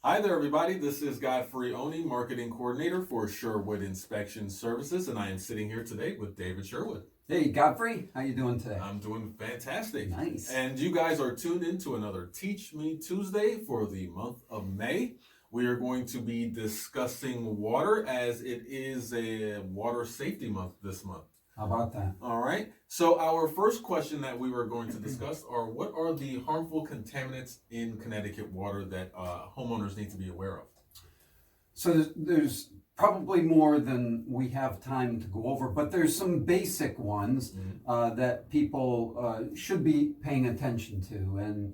Hi there, everybody. This is Godfrey Oni, Marketing Coordinator for Sherwood Inspection Services, and I am sitting here today with David Sherwood. Hey, Godfrey, how you doing today? I'm doing fantastic. Nice. And you guys are tuned into another Teach Me Tuesday for the month of May. We are going to be discussing water as it is a water safety month this month. How about that? All right. So our first question that we were going to discuss are what are the harmful contaminants in Connecticut water that homeowners need to be aware of? So there's probably more than we have time to go over, but there's some basic ones that people should be paying attention to. And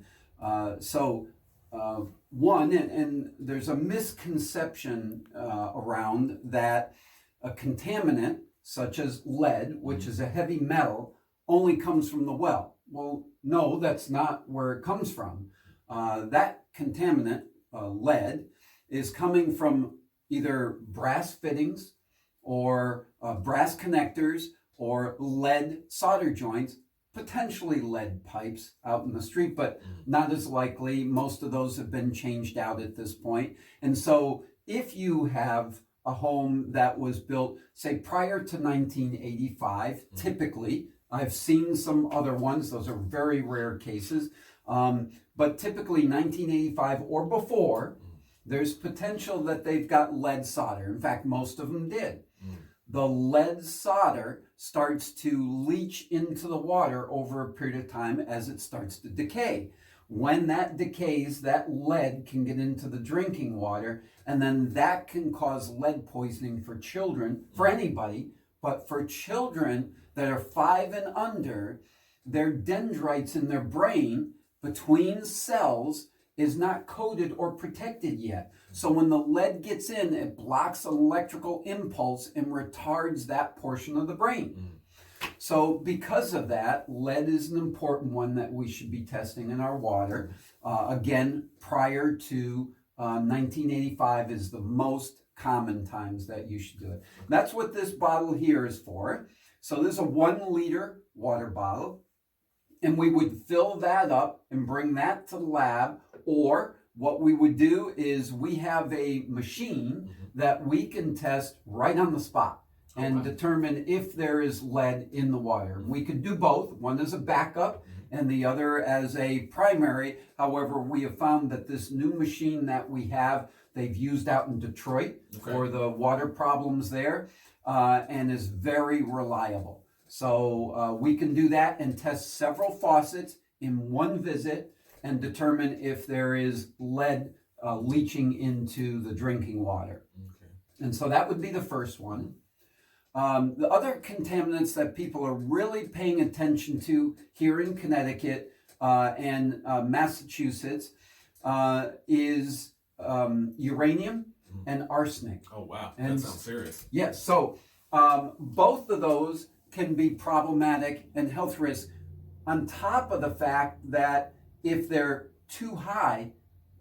one, and there's a misconception around that a contaminant such as lead, which is a heavy metal, only comes from the well. Well, no, that's not where it comes from. That contaminant, lead, is coming from either brass fittings or brass connectors or lead solder joints, potentially lead pipes out in the street, but not as likely. Most of those have been changed out at this point. And so if you have a home that was built, say, prior to 1985, typically, I've seen some other ones, those are very rare cases, but typically 1985 or before, there's potential that they've got lead solder. In fact, most of them did. The lead solder starts to leach into the water over a period of time as it starts to decay. When that decays, that lead can get into the drinking water, and then that can cause lead poisoning for children, for anybody, but for children that are 5 and under, their dendrites in their brain between cells is not coated or protected yet. So when the lead gets in, it blocks an electrical impulse and retards that portion of the brain. So because of that, lead is an important one that we should be testing in our water. Again, prior to 1985 is the most common times that you should do it. That's what this bottle here is for. So this is a 1 liter water bottle. And we would fill that up and bring that to the lab. Or what we would do is we have a machine that we can test right on the spot and determine if there is lead in the water. We could do both, one as a backup and the other as a primary. However, we have found that this new machine that we have, they've used out in Detroit for the water problems there, and is very reliable. So we can do that and test several faucets in one visit and determine if there is lead leaching into the drinking water. And so that would be the first one. The other contaminants that people are really paying attention to here in Connecticut and Massachusetts is uranium and arsenic. Oh, wow. And that sounds serious. yes, so both of those can be problematic and health risks, on top of the fact that if they're too high,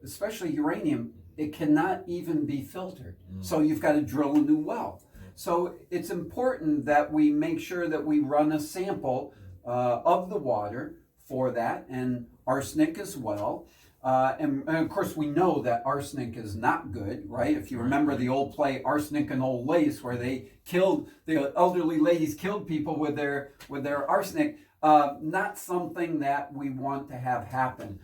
especially uranium, it cannot even be filtered. So you've got to drill a new well. So it's important that we make sure that we run a sample of the water for that, and arsenic as well. And of course, we know that arsenic is not good, right? If you remember the old play Arsenic and Old Lace, where they killed, the elderly ladies killed people with their arsenic, not something that we want to have happen.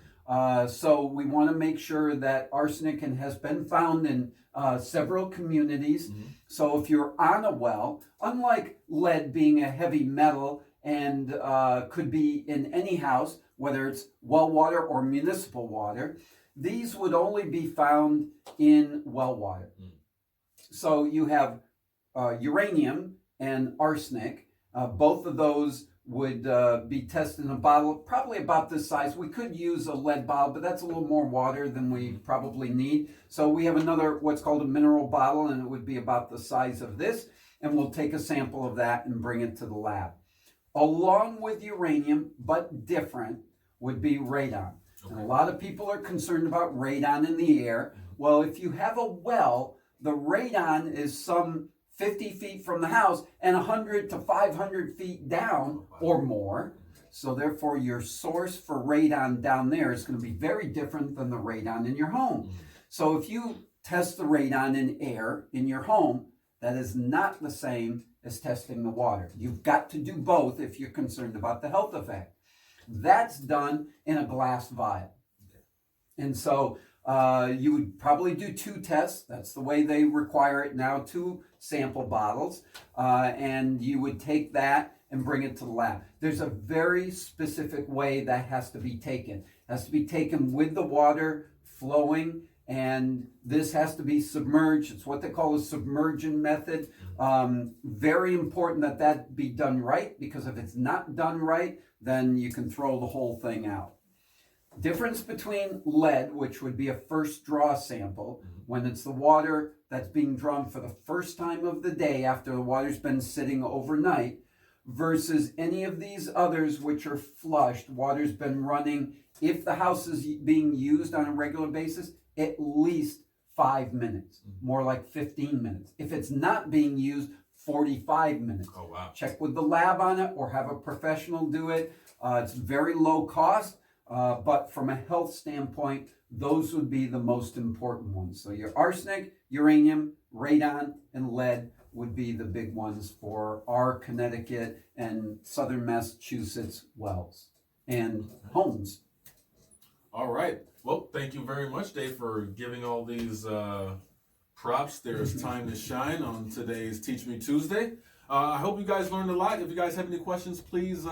So we want to make sure that arsenic has been found in several communities. So if you're on a well, unlike lead being a heavy metal and could be in any house, whether it's well water or municipal water, these would only be found in well water. So you have uranium and arsenic. Both of those would be tested in a bottle, probably about this size. We could use a lead bottle, but that's a little more water than we probably need. So we have another, what's called a mineral bottle, and it would be about the size of this. And we'll take a sample of that and bring it to the lab. Along with uranium, but different, would be radon. And a lot of people are concerned about radon in the air. Well, if you have a well, the radon is some 50 feet from the house and 100 to 500 feet down or more. So therefore, your source for radon down there is going to be very different than the radon in your home. So if you test the radon in air in your home, that is not the same as testing the water. You've got to do both if you're concerned about the health effect. That's done in a glass vial. And so you would probably do 2 tests. That's the way they require it now, 2 sample bottles. And you would take that and bring it to the lab. There's a very specific way that has to be taken. It has to be taken with the water flowing, and this has to be submerged. It's what they call a submersion method. Very important that that be done right, because if it's not done right, then you can throw the whole thing out. Difference between lead, which would be a first draw sample, when it's the water that's being drawn for the first time of the day after the water's been sitting overnight, versus any of these others which are flushed, water's been running, if the house is being used on a regular basis, at least 5 minutes, more like 15 minutes. If it's not being used, 45 minutes. Oh, wow. Check with the lab on it or have a professional do it. It's very low cost, but from a health standpoint, those would be the most important ones. So your arsenic, uranium, radon, and lead would be the big ones for our Connecticut and southern Massachusetts wells and homes. All right. Well, thank you very much, Dave, for giving all these props. There's time to shine on today's Teach Me Tuesday. I hope you guys learned a lot. If you guys have any questions, please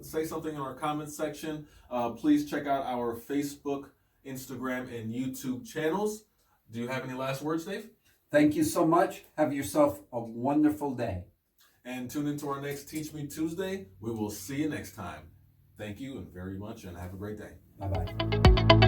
say something in our comments section. Please check out our Facebook, Instagram, and YouTube channels. Do you have any last words, Dave? Thank you so much. Have yourself a wonderful day. And tune into our next Teach Me Tuesday. We will see you next time. Thank you and very much, and have a great day. Bye-bye.